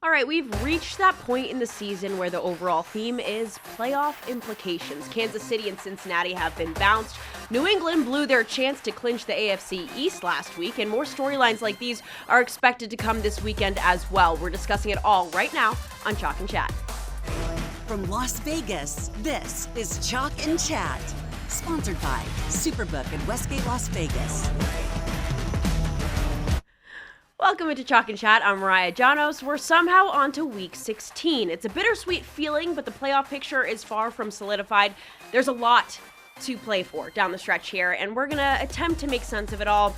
All right, we've reached that point in the season where the overall theme is playoff implications. Kansas City and Cincinnati have been bounced. New England blew their chance to clinch the AFC East last week, and more storylines like these are expected to come this weekend as well. We're discussing it all right now on Chalk and Chat. From Las Vegas, this is Chalk and Chat, sponsored by Superbook and Westgate Las Vegas. Welcome into Chalk and Chat. I'm Mariah Janos. We're somehow on to Week 16. It's a bittersweet feeling, but the playoff picture is far from solidified. There's a lot to play for down the stretch here, and we're going to attempt to make sense of it all.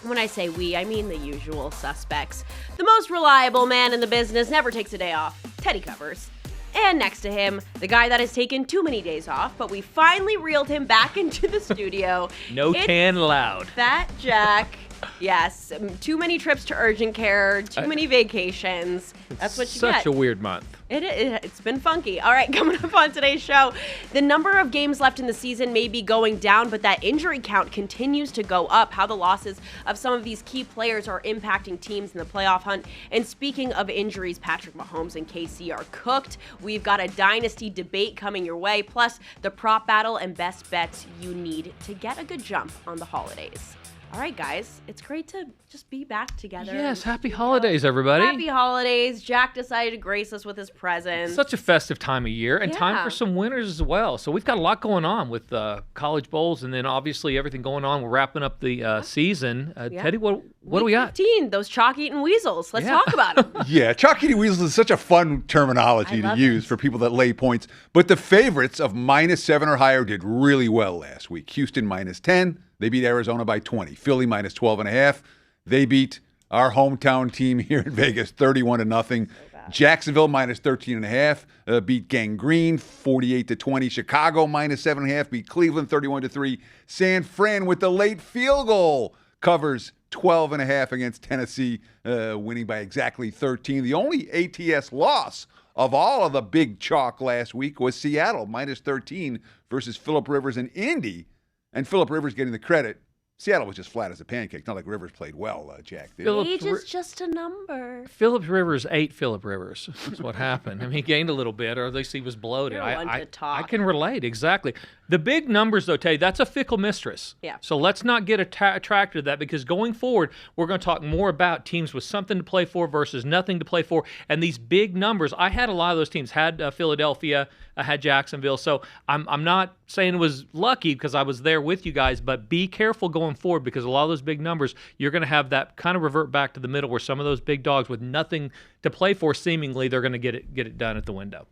When I say we, I mean the usual suspects. The most reliable man in the business never takes a day off. Teddy Covers. And next to him, the guy that has taken too many days off, but we finally reeled him back into the studio. Tan allowed. Fat Jack. Yes, too many trips to urgent care, too many vacations. That's what you get. Such a weird month. It's been funky. All right, coming up on today's show, the number of games left in the season may be going down, but that injury count continues to go up. How the losses of some of these key players are impacting teams in the playoff hunt. And speaking of injuries, Patrick Mahomes and KC are cooked. We've got a dynasty debate coming your way, plus the prop battle and best bets you need to get a good jump on the holidays. All right, guys, it's great to just be back together. Yes, happy holidays, everybody. Happy holidays. Jack decided to grace us with his present. Such a festive time of year, and time for some winners as well. So we've got a lot going on with college bowls, and then obviously everything going on. We're wrapping up the season. Teddy, what do we got? 15, those chalk-eating weasels. Let's talk about them. Yeah, chalk-eating weasels is such a fun terminology to use for people that lay points. But the favorites of -7 or higher did really well last week. Houston -10. They beat Arizona by 20. Philly -12.5. They beat our hometown team here in Vegas 31-0. Jacksonville -13.5. Beat Gangrene 48-20. Chicago -7.5. Beat Cleveland 31-3. San Fran with the late field goal covers 12.5 against Tennessee, winning by exactly 13. The only ATS loss of all of the big chalk last week was Seattle -13 versus Phillip Rivers and Indy. And Phillip Rivers getting the credit. Seattle was just flat as a pancake. Not like Rivers played well, Jack. Age is just a number. Phillip Rivers ate Phillip Rivers. That's what happened. I mean, he gained a little bit, or at least he was bloated. I can relate, exactly. The big numbers, though, Tay, that's a fickle mistress. Yeah. So let's not get attracted to that, because going forward, we're going to talk more about teams with something to play for versus nothing to play for. And these big numbers, I had a lot of those teams. Had Philadelphia, I had Jacksonville. So I'm not saying it was lucky because I was there with you guys, but be careful going forward, because a lot of those big numbers, you're going to have that kind of revert back to the middle where some of those big dogs with nothing to play for, seemingly, they're going to get it done at the window.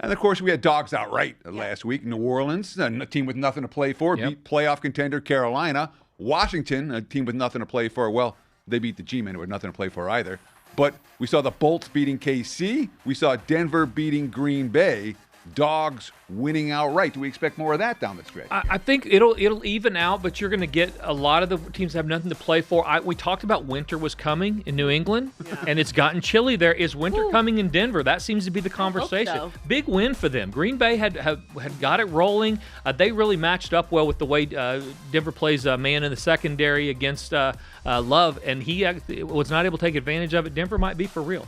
And, of course, we had dogs outright last week. New Orleans, a team with nothing to play for, beat playoff contender Carolina. Washington, a team with nothing to play for. Well, they beat the G-Men, who had nothing to play for either. But we saw the Bolts beating KC. We saw Denver beating Green Bay. Dogs winning outright. Do we expect more of that down the stretch? I think it'll even out, but you're going to get a lot of the teams that have nothing to play for. We talked about winter was coming in New England, and it's gotten chilly there. Is winter coming in Denver? That seems to be the conversation. So. Big win for them. Green Bay had got it rolling. They really matched up well with the way Denver plays man in the secondary against Love, and he was not able to take advantage of it. Denver might be for real.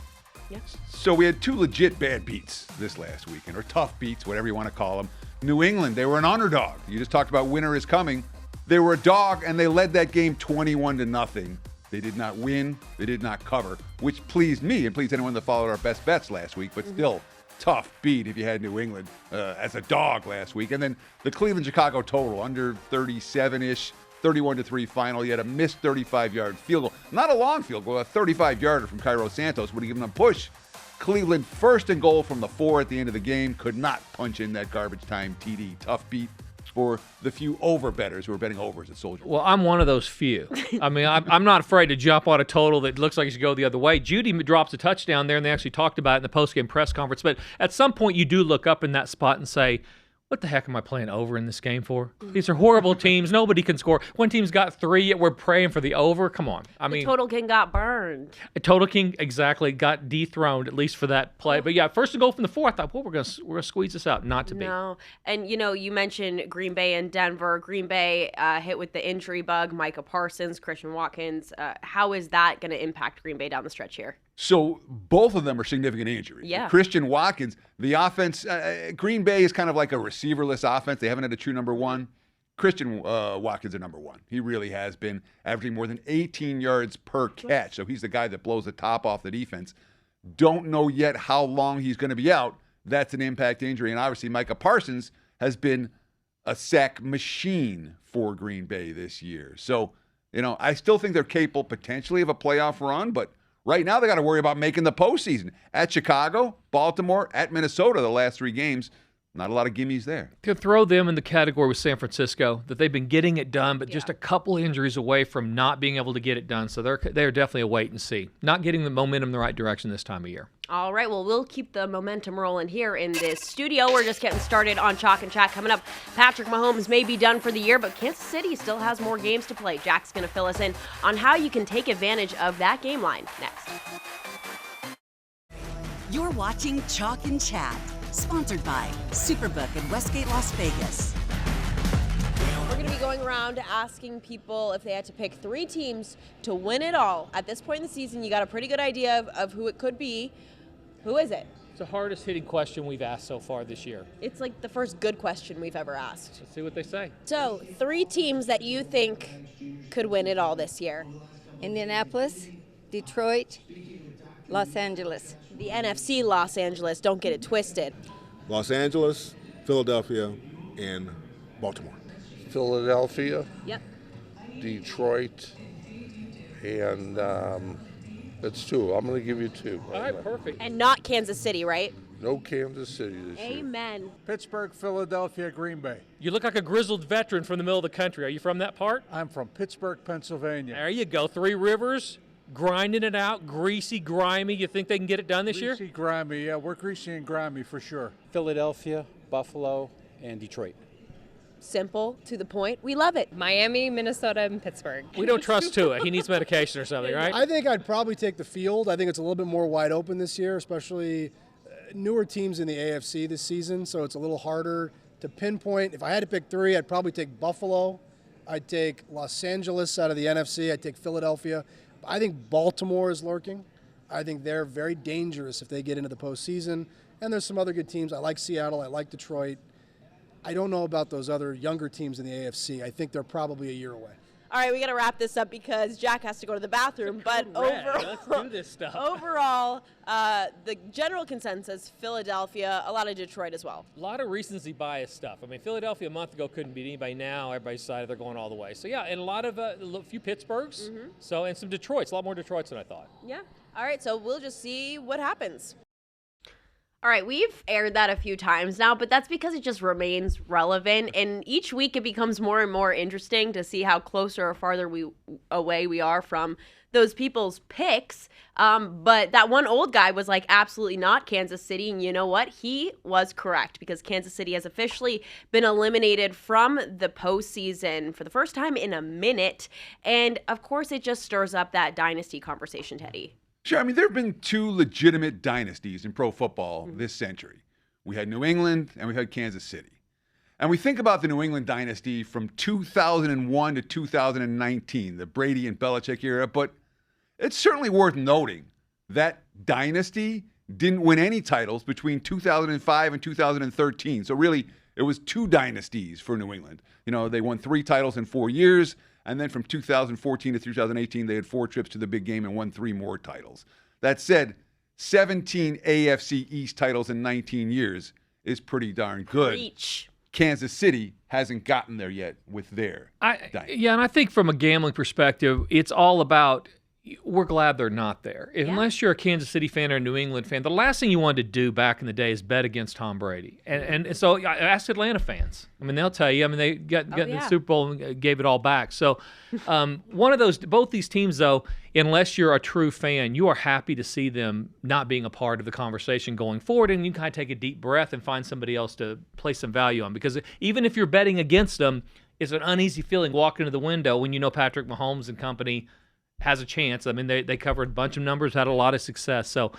Yes. So we had two legit bad beats this last weekend, or tough beats, whatever you want to call them. New England, they were an underdog. You just talked about winter is coming. They were a dog, and they led that game 21-0. They did not win. They did not cover, which pleased me and pleased anyone that followed our best bets last week, but still tough beat if you had New England as a dog last week. And then the Cleveland-Chicago total, under 37-ish. 31-3 final. You had a missed 35-yard field goal. Not a long field goal, a 35-yarder from Cairo Santos would have given them a push. Cleveland first and goal from the 4 at the end of the game. Could not punch in that garbage time TD. Tough beat for the few over bettors who are betting overs at Soldier. Well, I'm one of those few. I mean, I'm not afraid to jump on a total that looks like it should go the other way. Judy drops a touchdown there, and they actually talked about it in the postgame press conference. But at some point, you do look up in that spot and say, what the heck am I playing over in this game for? These are horrible teams. Nobody can score. One team's got 3, yet we're praying for the over. Come on. I mean, Total King got burned. Total King exactly got dethroned, at least for that play. But yeah, first to go from the 4, I thought, well, we're gonna squeeze this out. Not to be. No, and you mentioned Green Bay and Denver. Green Bay hit with the injury bug. Micah Parsons, Christian Watkins. How is that going to impact Green Bay down the stretch here? So both of them are significant injuries. Yeah. Christian Watkins, the offense, Green Bay is kind of like a receiverless offense. They haven't had a true number one. Christian Watkins is number one. He really has been averaging more than 18 yards per catch. So he's the guy that blows the top off the defense. Don't know yet how long he's going to be out. That's an impact injury. And obviously Micah Parsons has been a sack machine for Green Bay this year. So, I still think they're capable potentially of a playoff run, but right now they got to worry about making the postseason. At Chicago, Baltimore, at Minnesota, the last 3 games. Not a lot of gimmies there. Could throw them in the category with San Francisco, that they've been getting it done, but just a couple injuries away from not being able to get it done. So they're definitely a wait and see. Not getting the momentum in the right direction this time of year. All right, well, we'll keep the momentum rolling here in this studio. We're just getting started on Chalk and Chat. Coming up, Patrick Mahomes may be done for the year, but Kansas City still has more games to play. Jack's going to fill us in on how you can take advantage of that game line next. You're watching Chalk and Chat, sponsored by Superbook in Westgate, Las Vegas. We're going to be going around asking people if they had to pick 3 teams to win it all. At this point in the season, you got a pretty good idea of who it could be. Who is it? It's the hardest hitting question we've asked so far this year. It's like the first good question we've ever asked. Let's see what they say. So, 3 teams that you think could win it all this year. Indianapolis, Detroit, Los Angeles. The NFC Los Angeles, don't get it twisted. Los Angeles, Philadelphia, and Baltimore. Philadelphia, Yep. Detroit, and it's 2. I'm going to give you 2. All right, perfect. And not Kansas City, right? No Kansas City this year. Amen. Pittsburgh, Philadelphia, Green Bay. You look like a grizzled veteran from the middle of the country. Are you from that part? I'm from Pittsburgh, Pennsylvania. There you go. 3 Rivers, grinding it out, greasy, grimy. You think they can get it done this year? Greasy, grimy, yeah, we're greasy and grimy for sure. Philadelphia, Buffalo, and Detroit. Simple, to the point. We love it. Miami, Minnesota, and Pittsburgh. We don't trust Tua. He needs medication or something, right? I think I'd probably take the field. I think it's a little bit more wide open this year, especially newer teams in the AFC this season, so it's a little harder to pinpoint. If I had to pick 3, I'd probably take Buffalo. I'd take Los Angeles out of the NFC. I'd take Philadelphia. I think Baltimore is lurking. I think they're very dangerous if they get into the postseason. And there's some other good teams. I like Seattle. I like Detroit. I don't know about those other younger teams in the AFC. I think they're probably a year away. All right, we got to wrap this up because Jack has to go to the bathroom. But Let's do this stuff. Overall, the general consensus, Philadelphia, a lot of Detroit as well. A lot of recency bias stuff. I mean, Philadelphia a month ago couldn't beat anybody. Now everybody's decided they're going all the way. So, yeah, and a few Pittsburghs. So, and some Detroits. A lot more Detroits than I thought. Yeah. All right, so we'll just see what happens. All right, we've aired that a few times now, but that's because it just remains relevant. And each week it becomes more and more interesting to see how closer or farther away we are from those people's picks. But that one old guy was like, absolutely not Kansas City. And you know what? He was correct because Kansas City has officially been eliminated from the postseason for the first time in a minute. And of course, it just stirs up that dynasty conversation, Teddy. Sure, I mean, there have been 2 legitimate dynasties in pro football this century. We had New England and we had Kansas City. And we think about the New England dynasty from 2001 to 2019, the Brady and Belichick era, but it's certainly worth noting that dynasty didn't win any titles between 2005 and 2013. So really, it was 2 dynasties for New England. They won 3 titles in 4 years. And then from 2014 to 2018, they had 4 trips to the big game and won 3 more titles. That said, 17 AFC East titles in 19 years is pretty darn good. Preach. Kansas City hasn't gotten there yet with their dynasty. Yeah, and I think from a gambling perspective, it's all about we're glad they're not there. Unless you're a Kansas City fan or a New England fan, the last thing you wanted to do back in the day is bet against Tom Brady. And so I asked Atlanta fans. I mean, they'll tell you. I mean, they got in the Super Bowl and gave it all back. So both these teams, though, unless you're a true fan, you are happy to see them not being a part of the conversation going forward. And you kind of take a deep breath and find somebody else to place some value on. Because even if you're betting against them, it's an uneasy feeling walking to the window when you know Patrick Mahomes and company has a chance. I mean, they covered a bunch of numbers, had a lot of success. So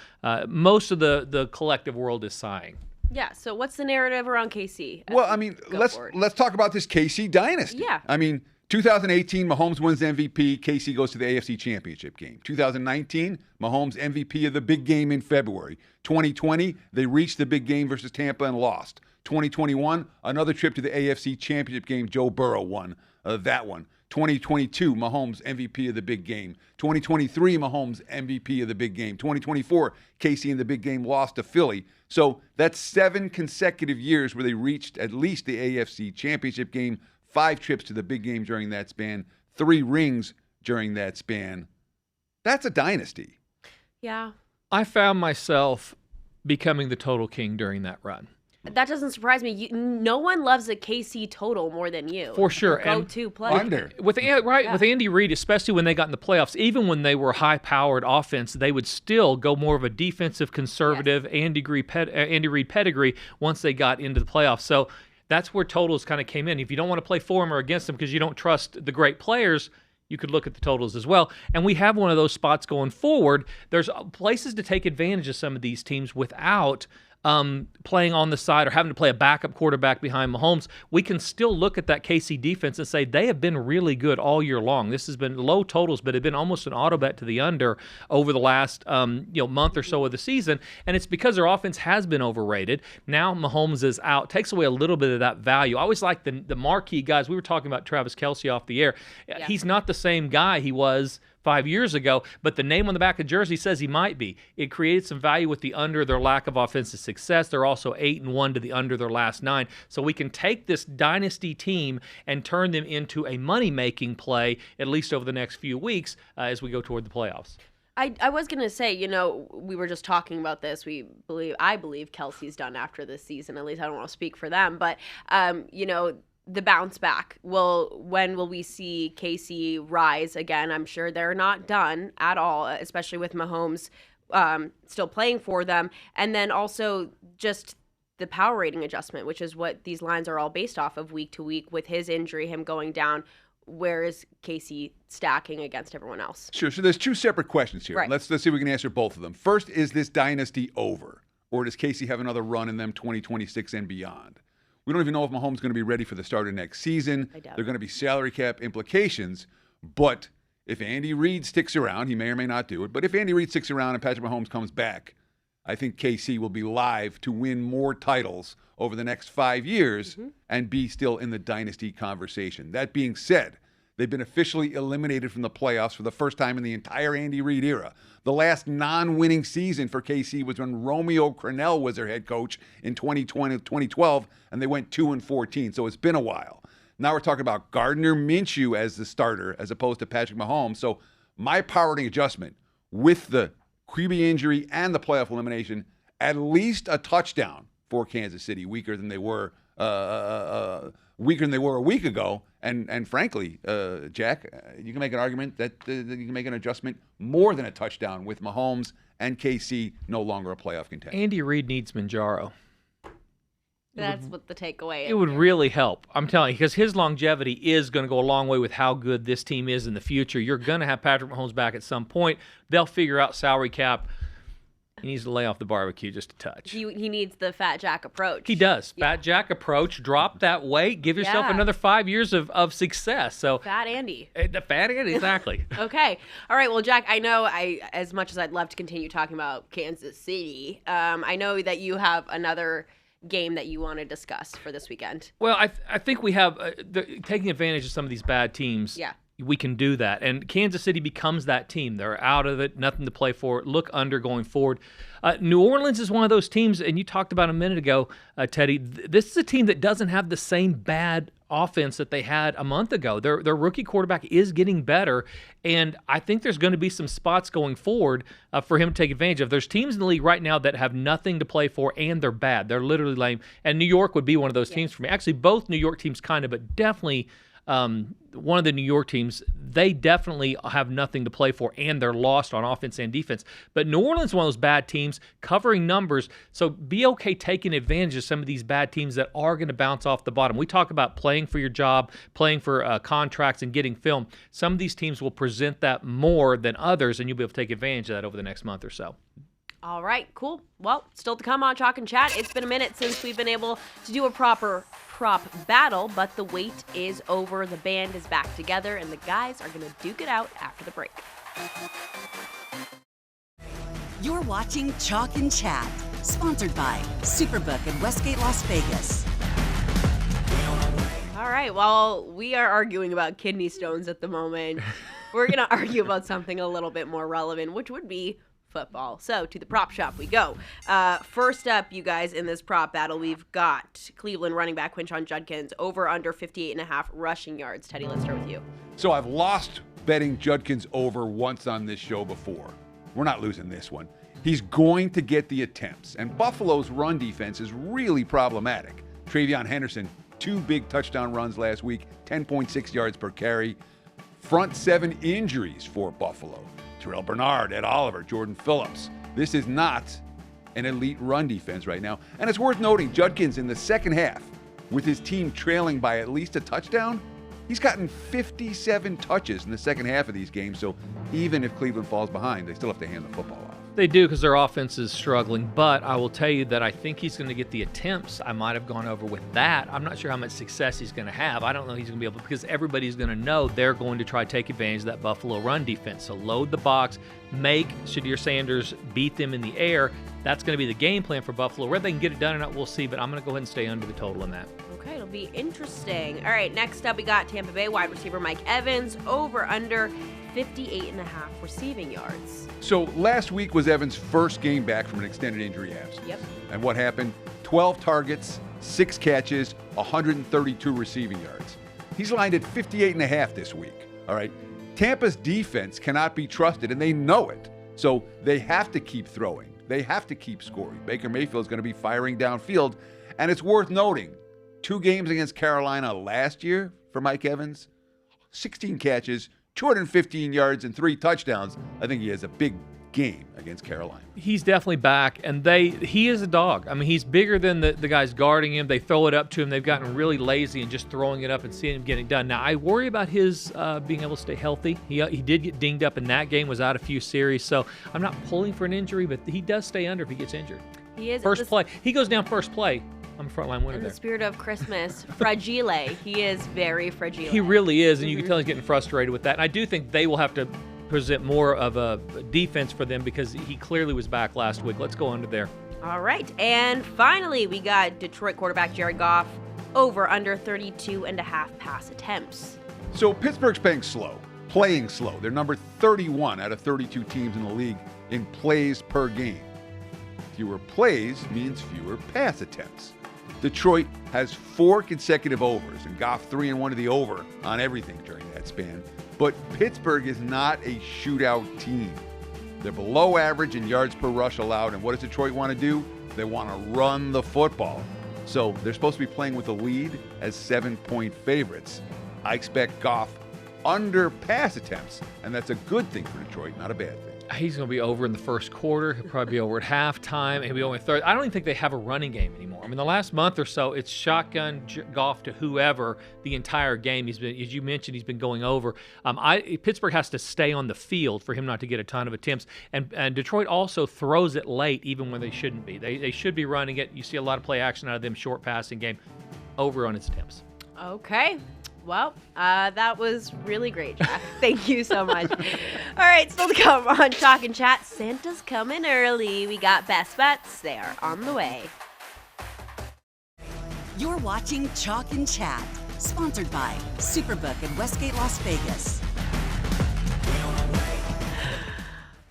most of the collective world is sighing. Yeah, so what's the narrative around KC? Well, I mean, let's talk about this KC dynasty. Yeah. I mean, 2018, Mahomes wins MVP. KC goes to the AFC Championship game. 2019, Mahomes MVP of the big game in February. 2020, they reached the big game versus Tampa and lost. 2021, another trip to the AFC Championship game. Joe Burrow won that one. 2022, Mahomes MVP of the big game. 2023, Mahomes MVP of the big game. 2024, KC in the big game lost to Philly. So that's 7 consecutive years where they reached at least the AFC Championship game. 5 trips to the big game during that span, 3 rings during that span. That's a dynasty. Yeah. I found myself becoming the total king during that run. That doesn't surprise me. No one loves a KC total more than you. For sure. Go-to player. With Andy Reid, especially when they got in the playoffs, even when they were high-powered offense, they would still go more of a defensive, conservative, Andy Reid pedigree once they got into the playoffs. So that's where totals kind of came in. If you don't want to play for them or against them because you don't trust the great players, you could look at the totals as well. And we have one of those spots going forward. There's places to take advantage of some of these teams without playing on the side or having to play a backup quarterback behind Mahomes. We can still look at that KC defense and say they have been really good all year long. This has been low totals, but it's been almost an auto bet to the under over the last month or so of the season, and it's because their offense has been overrated. Now Mahomes is out, takes away a little bit of that value. I always like the marquee guys. We were talking about Travis Kelce off the air. Yeah. He's not the same guy he was 5 years ago, but the name on the back of the jersey says he might be. It created some value with the under their lack of offensive success. They're also 8-1 to the under their last 9. So we can take this dynasty team and turn them into a money-making play, at least over the next few weeks as we go toward the playoffs. I was going to say, we were just talking about this. I believe Kelsey's done after this season. At least I don't want to speak for them. But, the bounce back. When will we see KC rise again? I'm sure they're not done at all, especially with Mahomes still playing for them. And then also just the power rating adjustment, which is what these lines are all based off of week to week. With his injury, him going down, where is KC stacking against everyone else? Sure. So there's 2 separate questions here. Right. Let's see if we can answer both of them. First, is this dynasty over? Or does KC have another run in them 2026 and beyond? We don't even know if Mahomes is going to be ready for the start of next season. There are going to be salary cap implications. But if Andy Reid sticks around, he may or may not do it, but if Andy Reid sticks around and Patrick Mahomes comes back, I think KC will be live to win more titles over the next 5 years and be still in the dynasty conversation. That being said, they've been officially eliminated from the playoffs for the first time in the entire Andy Reid era. The last non-winning season for KC was when Romeo Crennel was their head coach in 2012, and they went 2-14. So it's been a while. Now we're talking about Gardner Minshew as the starter as opposed to Patrick Mahomes. So my power rating adjustment with the QB injury and the playoff elimination, at least a touchdown for Kansas City, weaker than they were a week ago. And frankly, Jack, you can make an argument that you can make an adjustment more than a touchdown with Mahomes and KC no longer a playoff contender. Andy Reid needs Manjaro. That's what the takeaway is. It would really help. I'm telling you, because his longevity is going to go a long way with how good this team is in the future. You're going to have Patrick Mahomes back at some point. They'll figure out salary cap. He needs to lay off the barbecue just a touch. He needs the Fat Jack approach. He does. Yeah. Fat Jack approach. Drop that weight. Give yourself another 5 years of success. So Fat Andy. The Fat Andy, exactly. Okay. All right. Well, Jack, I know as much as I'd love to continue talking about Kansas City, I know that you have another game that you want to discuss for this weekend. Well, I think we have taking advantage of some of these bad teams. Yeah. We can do that. And Kansas City becomes that team. They're out of it, nothing to play for. Look under going forward. New Orleans is one of those teams, and you talked about a minute ago, Teddy. This is a team that doesn't have the same bad offense that they had a month ago. Their rookie quarterback is getting better, and I think there's going to be some spots going forward for him to take advantage of. There's teams in the league right now that have nothing to play for, and they're bad. They're literally lame. And New York would be one of those teams for me. Actually, both New York teams kind of, but definitely one of the New York teams, they definitely have nothing to play for, and they're lost on offense and defense. But New Orleans is one of those bad teams, covering numbers, so be okay taking advantage of some of these bad teams that are going to bounce off the bottom. We talk about playing for your job, playing for contracts, and getting film. Some of these teams will present that more than others, and you'll be able to take advantage of that over the next month or so. All right, cool. Well, still to come on Chalk and Chat. It's been a minute since we've been able to do a proper prop battle, but the wait is over. The band is back together, and the guys are going to duke it out after the break. You're watching Chalk and Chat, sponsored by Superbook in Westgate, Las Vegas. All right, while we are arguing about kidney stones at the moment, we're going to argue about something a little bit more relevant, which would be football. So to the prop shop we go. First up, you guys, in this prop battle, we've got Cleveland running back Quinshon Judkins over under 58.5 rushing yards. Teddy, let's start with you. So I've lost betting Judkins over once on this show before. We're not losing this one. He's going to get the attempts, and Buffalo's run defense is really problematic. Travion Henderson, 2 big touchdown runs last week, 10.6 yards per carry. Front 7 injuries for Buffalo. Terrell Bernard, Ed Oliver, Jordan Phillips. This is not an elite run defense right now. And it's worth noting, Judkins in the second half, with his team trailing by at least a touchdown, he's gotten 57 touches in the second half of these games. So even if Cleveland falls behind, they still have to hand the football off. They do, because their offense is struggling, but I will tell you that I think he's going to get the attempts. I might have gone over with that. I'm not sure how much success he's going to have. I don't know he's going to be able to, because everybody's going to know they're going to try to take advantage of that Buffalo run defense. So load the box, make Shadir Sanders beat them in the air. That's going to be the game plan for Buffalo. Whether they can get it done or not, we'll see, but I'm going to go ahead and stay under the total in that. Okay, it'll be interesting. All right, next up we got Tampa Bay wide receiver Mike Evans over under 58.5 receiving yards. So last week was Evans' first game back from an extended injury absence. Yep. And what happened? 12 targets, 6 catches, 132 receiving yards. He's lined at 58.5 this week. All right. Tampa's defense cannot be trusted, and they know it. So they have to keep throwing. They have to keep scoring. Baker Mayfield's going to be firing downfield. And it's worth noting, 2 games against Carolina last year for Mike Evans, 16 catches, 215 yards and 3 touchdowns. I think he has a big game against Carolina. He's definitely back, and he is a dog. I mean, he's bigger than the guys guarding him. They throw it up to him. They've gotten really lazy and just throwing it up and seeing him getting done. Now, I worry about his being able to stay healthy. He did get dinged up in that game, was out a few series, so I'm not pulling for an injury, but he does stay under if he gets injured. He is. First play. He goes down first play. I'm a frontline winner In there. the spirit of Christmas, fragile. He is very fragile. He really is, and you can tell he's getting frustrated with that. And I do think they will have to present more of a defense for them because he clearly was back last week. Let's go under there. All right, and finally we got Detroit quarterback Jared Goff over under 32.5 pass attempts. So Pittsburgh's playing slow. They're number 31 out of 32 teams in the league in plays per game. Fewer plays means fewer pass attempts. Detroit has 4 consecutive overs, and Goff 3-1 to the over on everything during that span. But Pittsburgh is not a shootout team. They're below average in yards per rush allowed, and what does Detroit want to do? They want to run the football. So they're supposed to be playing with a lead as 7-point favorites. I expect Goff under pass attempts, and that's a good thing for Detroit, not a bad thing. He's going to be over in the first quarter. He'll probably be over at halftime. He'll be over in third. I don't even think they have a running game anymore. I mean, the last month or so, it's shotgun Goff to whoever the entire game. He's been, as you mentioned, he's been going over. Pittsburgh has to stay on the field for him not to get a ton of attempts. And Detroit also throws it late, even when they shouldn't be. They should be running it. You see a lot of play action out of them, short passing game. Over on its attempts. Okay. Well, that was really great, Jack. Thank you so much. All right, still to come on Chalk and Chat. Santa's coming early. We got best bets. They are on the way. You're watching Chalk and Chat, sponsored by Superbook in Westgate, Las Vegas.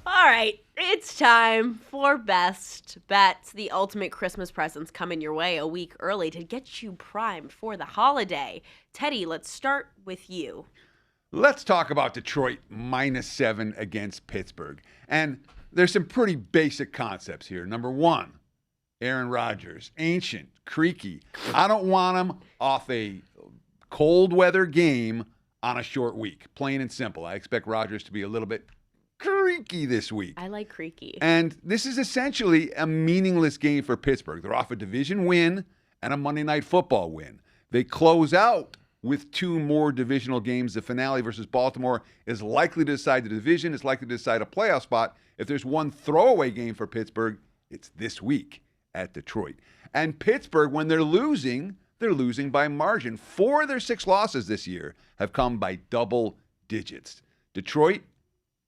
All right, it's time for Best Bets. The ultimate Christmas presents coming your way a week early to get you primed for the holiday. Teddy, let's start with you. Let's talk about Detroit -7 against Pittsburgh. And there's some pretty basic concepts here. Number 1, Aaron Rodgers, ancient, creaky. I don't want him off a cold weather game on a short week. Plain and simple. I expect Rodgers to be a little bit creaky this week. I like creaky. And this is essentially a meaningless game for Pittsburgh. They're off a division win and a Monday Night Football win. They close out with 2 more divisional games. The finale versus Baltimore is likely to decide the division. It's likely to decide a playoff spot. If there's one throwaway game for Pittsburgh, it's this week at Detroit. And Pittsburgh, when they're losing, they're losing by margin. 4 of their 6 losses this year have come by double digits. Detroit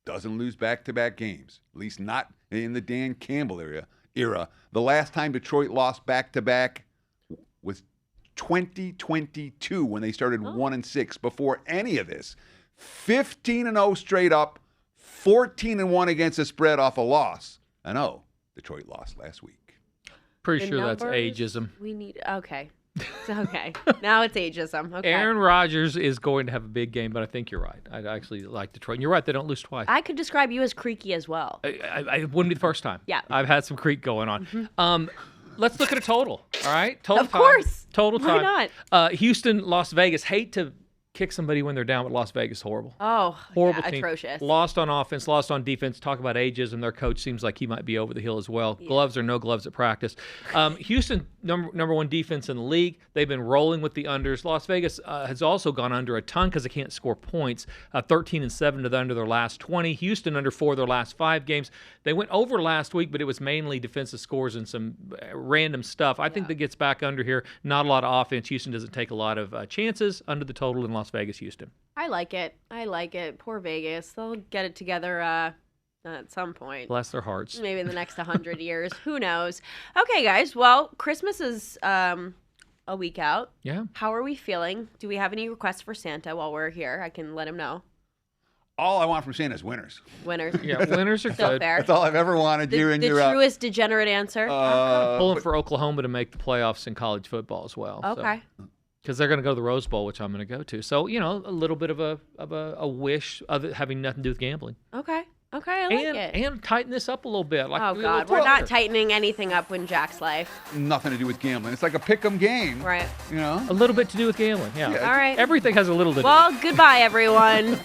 doesn't lose back-to-back games, at least not in the Dan Campbell era. The last time Detroit lost back-to-back was 2022 when they started 1-6. Before any of this, 15-0 straight up, 14-1 against the spread off a loss. I know Detroit lost last week. Pretty The sure that's numbers ageism. We need. Okay. Okay. Now it's ageism. Okay. Aaron Rodgers is going to have a big game, but I think you're right. I actually like Detroit. And you're right, they don't lose twice. I could describe you as creaky as well. I wouldn't be the first time. Yeah. I've had some creek going on. Mm-hmm. Let's look at a total, all right? Total Of time. course. Total Why time. not? Houston, Las Vegas. Hate to kick somebody when they're down, but Las Vegas, horrible. Oh, Horrible yeah, team. atrocious. Lost on offense, lost on defense. Talk about ageism. Their coach seems like he might be over the hill as well. Yeah. Gloves or no gloves at practice. Houston, number one defense in the league. They've been rolling with the unders. Las Vegas has also gone under a ton because they can't score points. 13-7 to the under their last 20. Houston under 4 their last 5 games. They went over last week, but it was mainly defensive scores and some random stuff. I think that gets back under here. Not a lot of offense. Houston doesn't take a lot of chances. Under the total in Las Vegas, Houston. I like it. I like it. Poor Vegas. They'll get it together at some point. Bless their hearts. Maybe in the next 100 years. Who knows? Okay, guys. Well, Christmas is a week out. Yeah. How are we feeling? Do we have any requests for Santa while we're here? I can let him know. All I want from Santa is winners. Winners. Yeah, winners are Still good. fair. That's all I've ever wanted. The truest degenerate answer. Pulling for Oklahoma to make the playoffs in college football as well. Okay. Because they're going to go to the Rose Bowl, which I'm going to go to. So, a little bit of a wish of it having nothing to do with gambling. Okay. Okay, I like it. And tighten this up a little bit. Like Oh, God. We're not tightening anything up in Jack's life. Nothing to do with gambling. It's like a pick 'em game. Right. A little bit to do with gambling, yeah. All right. Everything has a little to do. Well, goodbye, everyone.